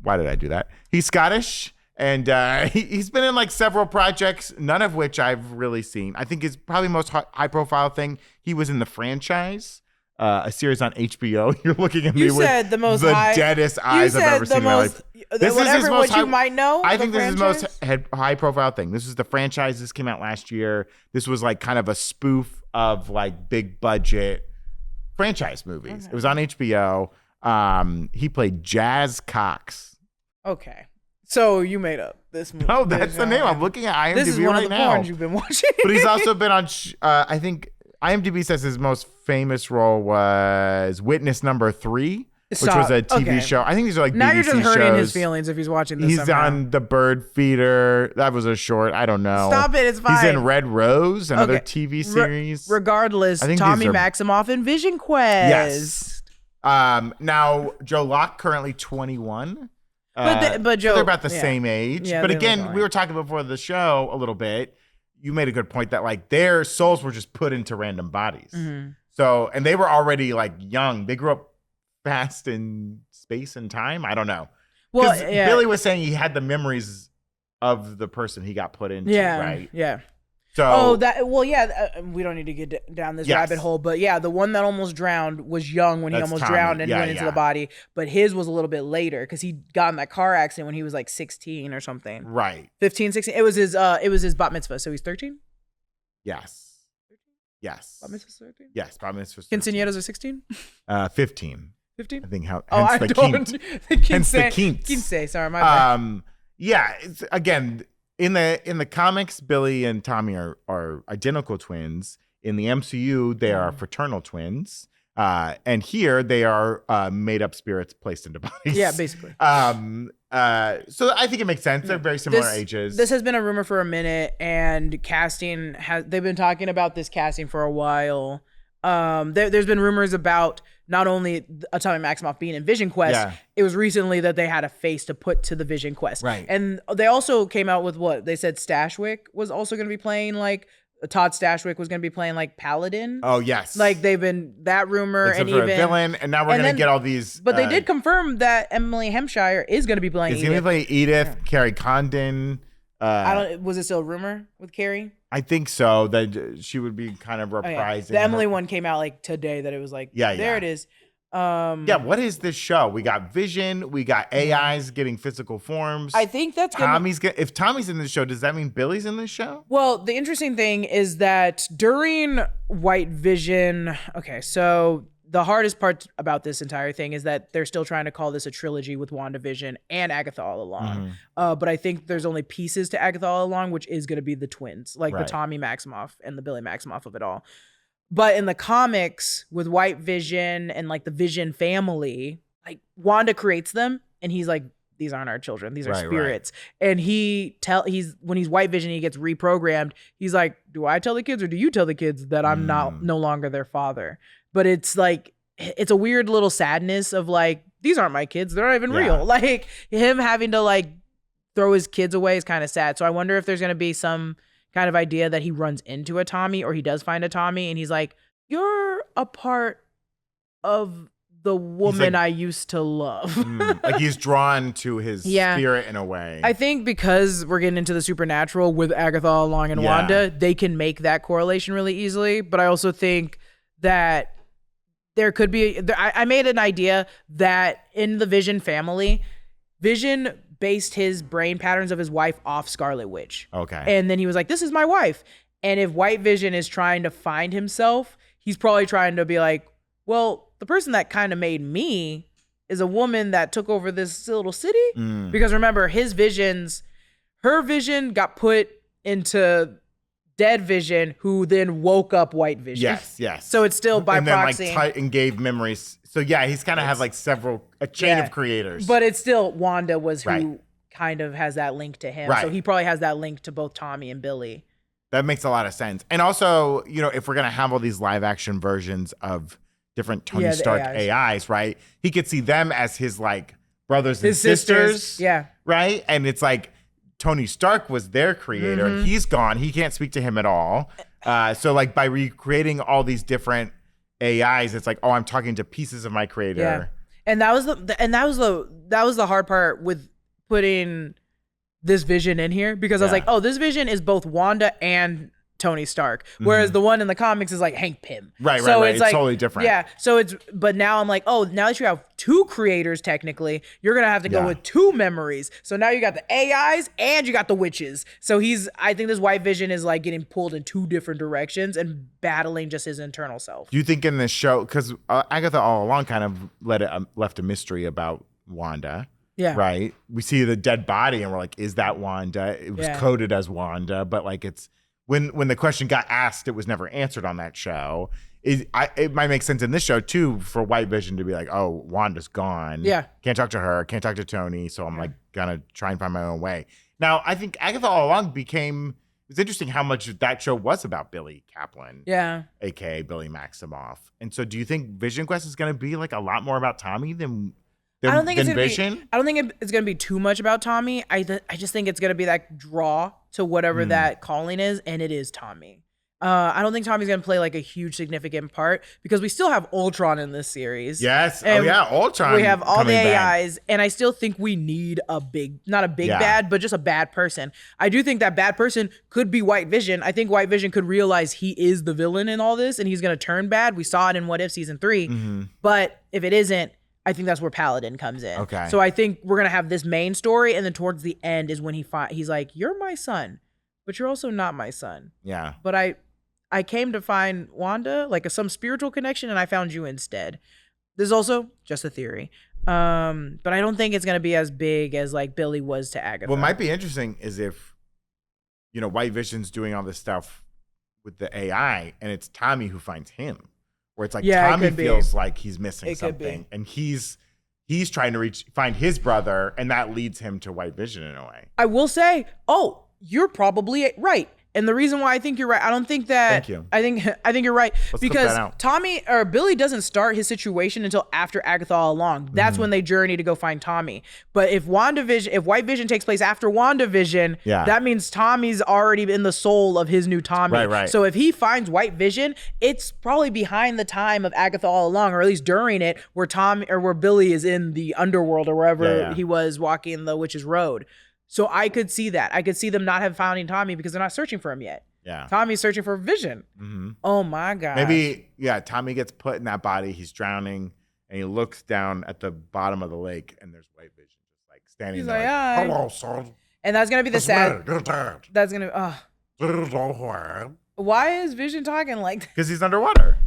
Why did I do that? He's Scottish, and he's been in like several projects, none of which I've really seen. I think his probably most high-profile thing, he was in The Franchise. A series on HBO. You're looking at me with the deadest eyes I've ever seen in my life. This is his most you might know. I think this is his most high-profile thing. This is The Franchise. This came out last year. This was like kind of a spoof of like big-budget franchise movies. Okay. It was on HBO. He played Jazz Cox. Okay. So you made up this movie. No, that's the name. I'm looking at IMDb right now. This is one of the porns you've been watching. But he's also been on, I think, IMDb says his most famous role was Witness Number 3, which was a TV show. I think these are like now BBC you're just shows. hurting his feelings if he's watching this. He's on The Bird Feeder. That was a short. I don't know. Stop it. It's fine. He's in Red Rose, another TV series. Regardless, Tommy Maximoff in Vision Quest. Yes. Now, Joe Locke, currently 21. But Joe, so they're about the same age. Yeah, but again, we were talking before the show a little bit. You made a good point that like their souls were just put into random bodies. Mm-hmm. So, and they were already like young. They grew up fast in space and time. I don't know. Well, Billy was saying he had the memories of the person he got put into, right? Yeah. So we don't need to get down this rabbit hole, but yeah, the one that almost drowned was young when he almost drowned and went into the body, but his was a little bit later because he got in that car accident when he was like 16 or something. Right. 15, 16. It was his bat mitzvah, so he's 13? Yes. Yes. Bat mitzvah's 13? Yes, bat mitzvah's 13. Quinceañeras are 16? 15. 15? I think hence the quince. Quince, sorry, my bad. Yeah, it's, again, in the comics, Billy and Tommy are identical twins. In the MCU, they are fraternal twins. And here they are made up spirits placed into bodies. Yeah, basically. So I think it makes sense. They're very similar ages. This has been a rumor for a minute, and they've been talking about this casting for a while. There's been rumors about not only Atomic Maximoff being in Vision Quest, it was recently that they had a face to put to the Vision Quest. Right. And they also came out with what? They said Stashwick was also going to be playing Todd Stashwick was going to be playing Paladin. Oh, yes. They've been that rumor and even a villain, and now we're going to get all these. But they did confirm that Emily Hampshire is going to be playing Edith. Is going to play Edith, Carrie Condon. Was it still a rumor with Carrie? I think so, that she would be kind of reprising. The Emily one came out today that it was there it is. What is this show? We got Vision, we got AIs getting physical forms. I think that's if Tommy's in this show, does that mean Billy's in this show? Well, the interesting thing is that during White Vision, so the hardest part about this entire thing is that they're still trying to call this a trilogy with WandaVision and Agatha all along. But I think there's only pieces to Agatha all along, which is going to be the twins, the Tommy Maximoff and the Billy Maximoff of it all. But in the comics with White Vision and the Vision family, Wanda creates them and he's like, these aren't our children. These are spirits. Right. And when he's White Vision, he gets reprogrammed. He's like, do I tell the kids or do you tell the kids that I'm no longer their father? But it's it's a weird little sadness of these aren't my kids. They're not even real. Him having to throw his kids away is kind of sad. So I wonder if there's going to be some kind of idea that he runs into a Tommy or he does find a Tommy and he's like, you're a part of the woman I used to love. He's drawn to his spirit in a way. I think because we're getting into the supernatural with Agatha all along and Wanda, they can make that correlation really easily. But I also think that there could be, I made an idea that in the Vision family, Vision based his brain patterns of his wife off Scarlet Witch. Okay. And then he was like, this is my wife. And if White Vision is trying to find himself, he's probably trying to be like, well, the person that kind of made me is a woman that took over this little city. Because remember, her vision got put into dead Vision, who then woke up White Vision. Yes. So it's still by proxy. And then and gave memories. So he's kind of has a chain of creators. But it's still Wanda was who kind of has that link to him. Right. So he probably has that link to both Tommy and Billy. That makes a lot of sense. And also, if we're going to have all these live action versions of different Tony Stark AIs, right? He could see them as his brothers and sisters. Yeah. Right? And it's Tony Stark was their creator and he's gone. He can't speak to him at all. So by recreating all these different AIs, it's I'm talking to pieces of my creator. Yeah. And that was the hard part with putting this Vision in here because I was like, this Vision is both Wanda and Tony Stark, whereas the one in the comics is Hank Pym. Right. It's totally different. Yeah. So but now I'm now that you have two creators, technically, you're going to have to go with two memories. So now you got the AIs and you got the witches. So I think this White Vision is getting pulled in two different directions and battling just his internal self. Do you think in this show, because Agatha all along kind of left a mystery about Wanda. Yeah. Right. We see the dead body and we're like, is that Wanda? It was coded as Wanda, but it's, when the question got asked, it was never answered on that show. It might make sense in this show too for White Vision to be like, oh, Wanda's gone. Yeah. Can't talk to her. Can't talk to Tony. So I'm gonna try and find my own way. Now, I think Agatha all along it's interesting how much that show was about Billy Kaplan. Yeah. AKA Billy Maximoff. And so do you think Vision Quest is going to be a lot more about Tommy than I don't think Vision? I don't think it's going to be too much about Tommy. I just think it's going to be that draw to whatever that calling is, and it is Tommy. I don't think Tommy's gonna play like a huge significant part because we still have Ultron in this series. Yes. Ultron. We have all the back. AIs, and I still think we need not a big bad, but just a bad person. I do think that bad person could be White Vision. I think White Vision could realize he is the villain in all this, and he's gonna turn bad. We saw it in What If season 3, but if it isn't, I think that's where Paladin comes in. Okay. So I think we're gonna have this main story, and then towards the end is when he's like, "You're my son, but you're also not my son." Yeah. But I came to find Wanda, like some spiritual connection, and I found you instead. This is also just a theory. But I don't think it's going to be as big as like Billy was to Agatha. What might be interesting is if, White Vision's doing all this stuff with the AI and it's Tommy who finds him. Where it's like Tommy feels like he's missing something. And he's trying to find his brother, and that leads him to White Vision in a way. I will say, you're probably right. And the reason why I think you're right, I don't think that. Thank you. I think you're right. Let's because Tommy or Billy doesn't start his situation until after Agatha all along. That's when they journey to go find Tommy. But if White Vision takes place after WandaVision, that means Tommy's already in the soul of his new Tommy. Right. So if he finds White Vision, it's probably behind the time of Agatha all along, or at least during it, where Billy is in the underworld or wherever he was walking the Witch's Road. So I could see that. I could see them not have found Tommy because they're not searching for him yet. Yeah. Tommy's searching for Vision. Oh my God. Maybe, Tommy gets put in that body. He's drowning, and he looks down at the bottom of the lake, and there's White Vision just like standing He's there. Like, hello, son. And that's gonna be the sad. Your dad. That's gonna. Why is Vision talking like that? Because he's underwater.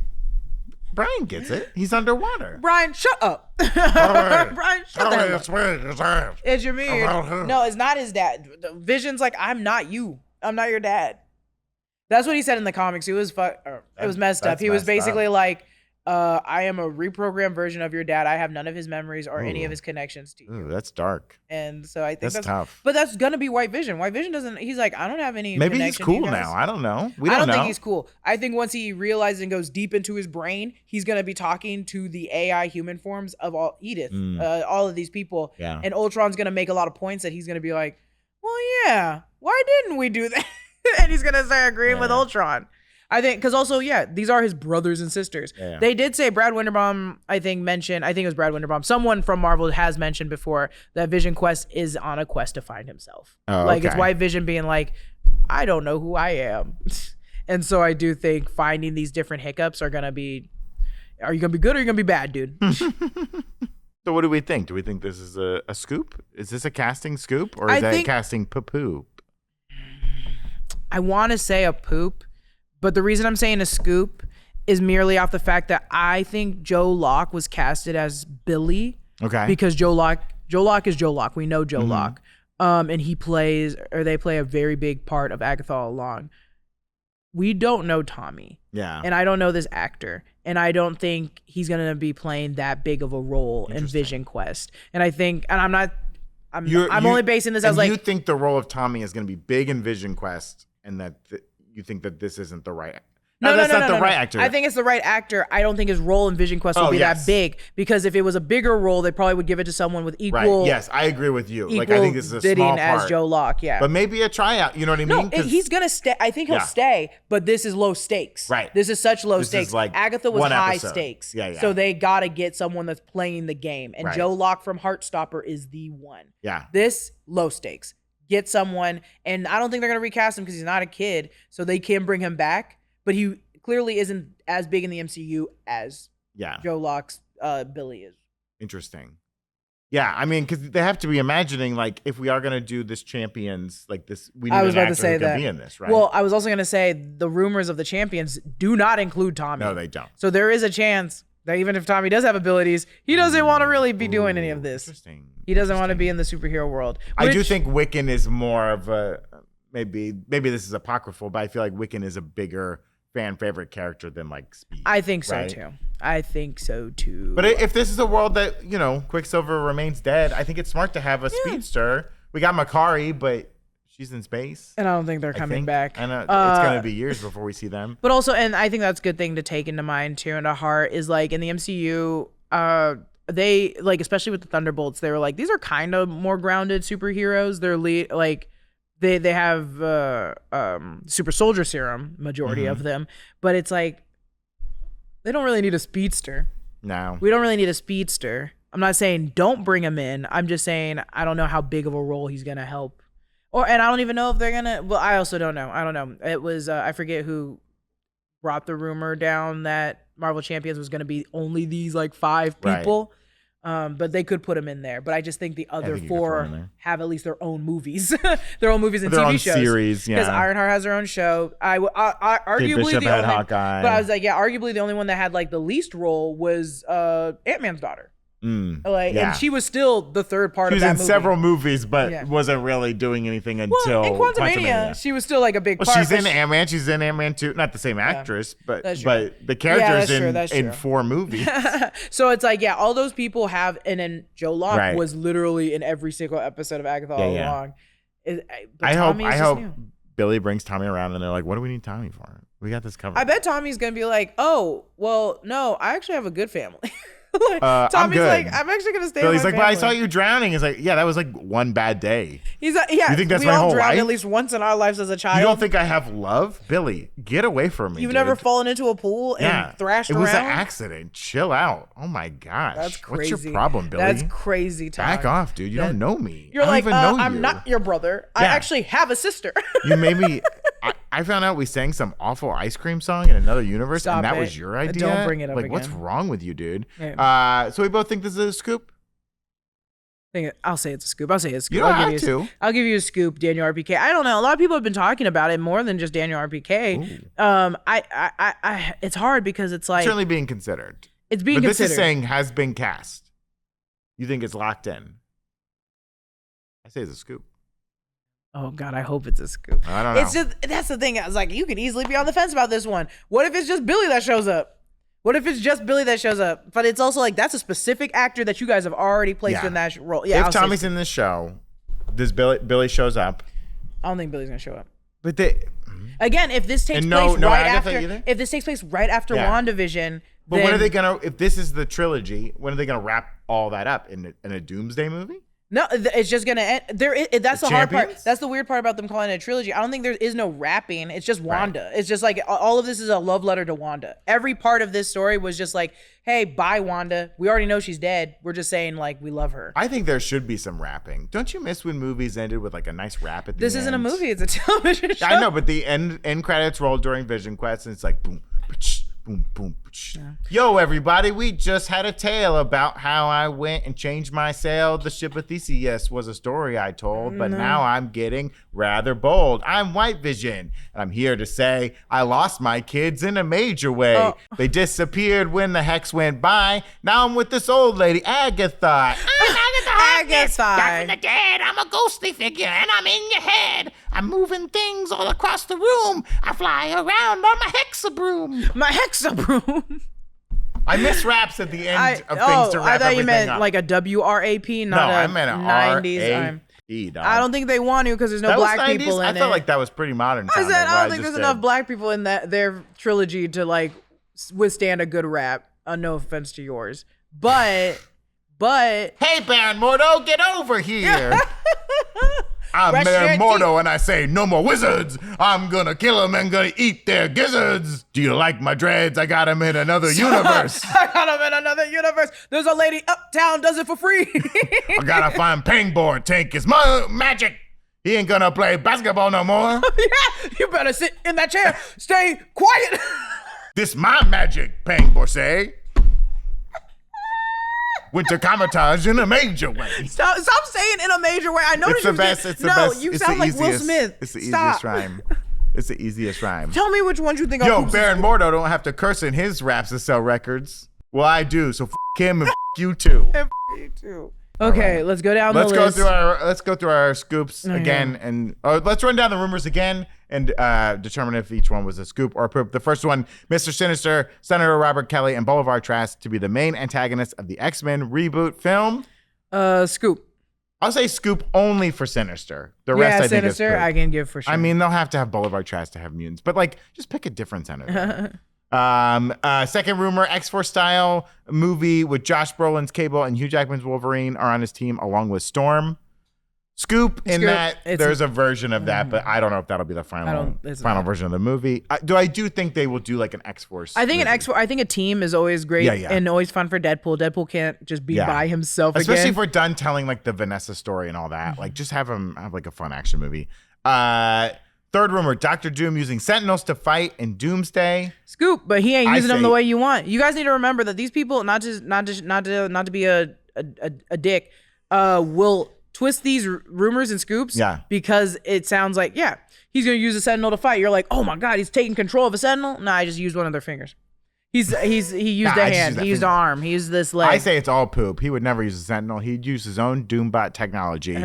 Brian gets it. He's underwater. Brian, shut up. Brian, shut up. It's your mirror. No, it's not his dad. Vision's like, I'm not you. I'm not your dad. That's what he said in the comics. It was messed up. He was basically like, I am a reprogrammed version of your dad. I have none of his memories or any of his connections to you. Ooh, that's dark. And so I think that's tough. But that's gonna be White Vision. White Vision doesn't. He's like, I don't have any. Maybe he's cool now. I don't know. I don't know. think he's cool. I think once he realizes and goes deep into his brain, he's gonna be talking to the AI human forms of Edith, all of these people. Yeah. And Ultron's gonna make a lot of points that he's gonna be like, well, yeah, why didn't we do that? And he's gonna start agreeing with Ultron. I think, because also, these are his brothers and sisters. Yeah. They did say Brad Winderbaum, I think it was Brad Winderbaum. Someone from Marvel has mentioned before that Vision Quest is on a quest to find himself. It's White Vision being like, I don't know who I am. And so I do think finding these different hiccups are you going to be good or are you going to be bad, dude? So what do we think? Do we think this is a scoop? Is this a casting scoop, or is that casting poop? I want to say a poop. But the reason I'm saying a scoop is merely off the fact that I think Joe Locke was casted as Billy. Okay. Because Joe Locke is Joe Locke. We know Joe Locke. And they play a very big part of Agatha all along. We don't know Tommy. Yeah. And I don't know this actor. And I don't think he's going to be playing that big of a role in Vision Quest. And I think, and I'm only basing this as like. You think the role of Tommy is going to be big in Vision Quest, and that you think that this isn't the right actor? No, that's not the right actor. I think it's the right actor. I don't think his role in Vision Quest will be that big, because if it was a bigger role, they probably would give it to someone with equal. Right. Yes, I agree with you. Like, I think this is a small part. As Joe Locke, But maybe a tryout. You know what I mean? No, he's gonna stay. I think he'll stay. But this is low stakes. Right. This is such low stakes. Like Agatha was high stakes. Yeah. So they gotta get someone that's playing the game, and Joe Locke from Heartstopper is the one. Yeah. This low stakes. Get someone, and I don't think they're gonna recast him because he's not a kid, so they can bring him back. But he clearly isn't as big in the MCU as Joe Locke's Billy is. Interesting. Yeah, I mean, because they have to be imagining, like, if we are going to do this Champions, like this, we need an actor who can be in this, right? Well, I was also going to say the rumors of the Champions do not include Tommy. No, they don't. So there is a chance that even if Tommy does have abilities, he doesn't want to really be doing any of this. Interesting. He doesn't want to be in the superhero world. I do think Wiccan is more of a, maybe this is apocryphal, but I feel like Wiccan is a bigger fan favorite character than like Speed. I think so too. But if this is a world that, Quicksilver remains dead, I think it's smart to have a speedster. We got Makari, but she's in space. And I don't think they're coming back. I know it's going to be years before we see them. But also, and I think that's a good thing to take into mind too, and to heart, is like in the MCU, they, like, especially with the Thunderbolts, they were like, these are kind of more grounded superheroes. They're they have super soldier serum, majority of them, but it's like they don't really need a speedster. No, we don't really need a speedster. I'm not saying don't bring him in. I'm just saying I don't know how big of a role he's gonna help, and I don't even know if they're gonna. Well, I also don't know. I don't know. It was I forget who brought the rumor down that Marvel Champions was gonna be only these like 5 people. Right. But they could put him in there. But I just think the other 4 have at least their own movies, their own movies and their TV own shows. Series, yeah. Because Ironheart has their own show. I arguably the only. Hawkeye. But I was like, yeah, arguably the only one that had like the least role was Ant-Man's daughter. And she was still the third part of that movie. She was in several movies, but wasn't really doing anything until in Quantumania. She was still like a big part. She's in Ant-Man. She's in Ant-Man 2. Not the same actress, but the character's in 4 movies. So it's like, all those people have, and then Joe Locke was literally in every single episode of Agatha all along. I hope Billy brings Tommy around and they're like, what do we need Tommy for? We got this covered. I bet Tommy's going to be like, oh, well, no, I actually have a good family. Tommy's like, I'm actually gonna stay. Billy's like, but I saw you drowning. He's like, yeah, that was like one bad day. He's like, you think that's my whole life? We all drowned at least once in our lives as a child. You don't think I have love, Billy? Get away from me. You've never fallen into a pool and thrashed around? It was an accident. Chill out. Oh my gosh, that's crazy. What's your problem, Billy? That's crazy. Back off, dude. You don't know me. You're like, I'm not your brother. I actually have a sister. You made me. I found out we sang some awful ice cream song in another universe, and that was your idea. Don't bring it up again. What's wrong with you, dude? So we both think this is a scoop. I'll say it's a scoop. I'll say it's a scoop. You don't have to. I'll give you a scoop, Daniel RPK. I don't know. A lot of people have been talking about it more than just Daniel RPK. I it's hard because it's like certainly being considered. It's being considered. This is saying has been cast. You think it's locked in? I say it's a scoop. Oh God, I hope it's a scoop. I don't know. It's just that's the thing. I was like, you could easily be on the fence about this one. What if it's just Billy that shows up? What if it's just Billy that shows up? But it's also like that's a specific actor that you guys have already placed in that role. Yeah. If Tommy's in this show, does Billy shows up? I don't think Billy's gonna show up. But again, if this takes place right after WandaVision. But when are they gonna? If this is the trilogy, when are they gonna wrap all that up in a Doomsday movie? No, it's just gonna end. That's the hard part. That's the weird part about them calling it a trilogy. I don't think there is no wrapping. It's just Wanda. Right. It's just like all of this is a love letter to Wanda. Every part of this story was just like, hey, bye Wanda. We already know she's dead. We're just saying like we love her. I think there should be some wrapping. Don't you miss when movies ended with like a nice wrap at the end? This isn't a movie. It's a television show. I know, but the end credits roll during Vision Quest, and it's like boom, boom, boom. Yeah. Yo, everybody, we just had a tale about how I went and changed my sail. The ship of Theseus was a story I told, but now I'm getting rather bold. I'm White Vision, and I'm here to say I lost my kids in a major way. Oh. They disappeared when the hex went by. Now I'm with this old lady, Agatha. I'm Agatha. Back from the dead. I'm a ghostly figure, and I'm in your head. I'm moving things all across the room. I fly around on my hexabroom. My hexabroom. I miss raps at the end of things to wrap I thought you meant up. like a WRAP, not I meant an 90s. I don't think they want to because there's no black people in it. I felt like that was pretty modern. I don't think there's enough black people in their trilogy to like withstand a good rap. No offense to yours, but hey, Baron Mordo, get over here. I'm Baron Mordo, and I say no more wizards. I'm gonna kill them and gonna eat their gizzards. Do you like my dreads? I got them in another universe. I got them in another universe. There's a lady uptown does it for free. I gotta find Pengboard. Tank is magic. He ain't gonna play basketball no more. Yeah, you better sit in that chair. Stay quiet. This my magic, Pengboard say. Winter Comatage in a major way. Stop saying in a major way. I know it's the best. It's the best. You sound like Will Smith. It's the easiest rhyme. It's the easiest rhyme. Tell me which ones you think. Yo, Baron Mordo don't have to curse in his raps to sell records. Well, I do. So him and you too. And you too. Okay, right. Let's go down the list. Let's go through our scoops again, and let's run down the rumors again and determine if each one was a scoop or a poop. The first one, Mr. Sinister, Senator Robert Kelly, and Boulevard Trask to be the main antagonists of the X-Men reboot film. Scoop. I'll say scoop only for Sinister. The rest I think is poop. I can give for sure. I mean, they'll have to have Boulevard Trask to have mutants, but like, just pick a different senator. Second rumor, X-Force style movie with Josh Brolin's Cable and Hugh Jackman's Wolverine are on his team along with Storm. Scoop in that there's a version of that, but I don't know if that'll be the final version of the movie. I do think they will do like an X-Force. I think I think a team is always great and always fun for Deadpool. Deadpool can't just be by himself Especially again. if we're done telling like the Vanessa story and all that. Like just have him have like a fun action movie. Third rumor, Doctor Doom using Sentinels to fight in Doomsday. Scoop, but he ain't using them the way you want. You guys need to remember that these people, not to be a dick, will twist these rumors and scoops because it sounds like, he's going to use a Sentinel to fight. You're like, oh my God, he's taking control of a Sentinel? Nah, I just used one of their fingers. He used a hand. He used an arm. He used this leg. I say it's all poop. He would never use a Sentinel. He'd use his own Doombot technology.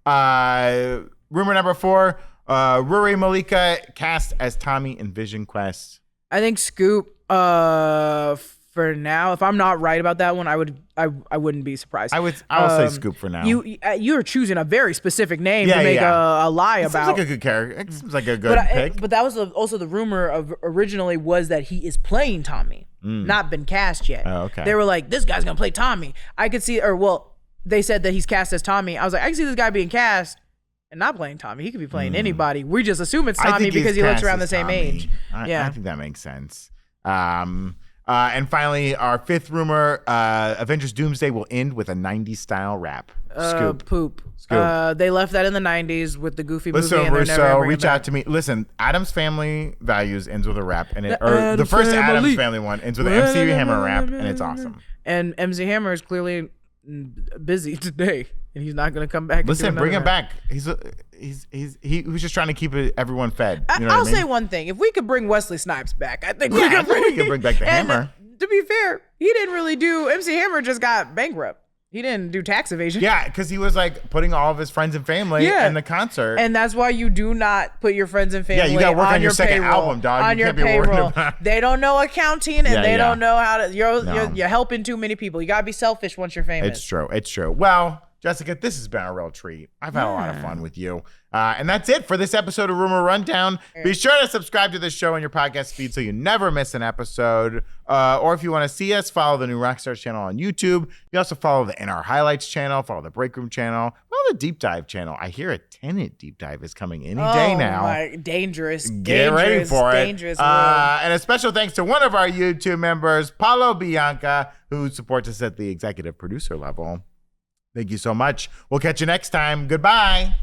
Rumor number 4, Ruri Malika cast as Tommy in Vision Quest. I think Scoop, for now, if I'm not right about that one, I wouldn't be surprised. I will say Scoop for now. You're choosing a very specific name to make a lie about. Seems like a good character. It seems like a good pick. But that was also the rumor of originally was that he is playing Tommy, not been cast yet. Oh, okay. They were like, this guy's gonna play Tommy. I could see, they said that he's cast as Tommy. I was like, I can see this guy being cast and not playing Tommy. He could be playing anybody. We just assume it's Tommy because he looks around the same age. I think that makes sense. And finally, our 5th rumor, Avengers Doomsday will end with a 90s style rap. Scoop. Poop. Scoop. They left that in the 90s with the Goofy movie. Listen, Russo, reach out to me. Listen, Adam's Family Values ends with a rap. The first Adam's Family one ends with an MC Hammer rap, and it's awesome. And MC Hammer is clearly busy today, and he's not going to come back. Listen, bring him back. He was just trying to keep everyone fed. You know I'll say one thing: if we could bring Wesley Snipes back, I think we could bring back the Hammer. To be fair, he didn't really do. MC Hammer just got bankrupt. He didn't do tax evasion. Yeah, because he was like putting all of his friends and family in the concert. And that's why you do not put your friends and family you got to work on your second album, dog. On your payroll. They don't know accounting and they don't know how to. You're helping too many people. You got to be selfish once you're famous. It's true. Well, Jessica, this has been a real treat. I've had a lot of fun with you. And that's it for this episode of Rumor Rundown. Be sure to subscribe to the show on your podcast feed so you never miss an episode. Or if you want to see us, follow the new Rockstars channel on YouTube. You also follow the In Our Highlights channel, follow the Break Room channel, follow the Deep Dive channel. I hear a Tenet Deep Dive is coming any day now. Dangerous. Get ready for it. Dangerous. And a special thanks to one of our YouTube members, Paulo Bianca, who supports us at the executive producer level. Thank you so much. We'll catch you next time. Goodbye.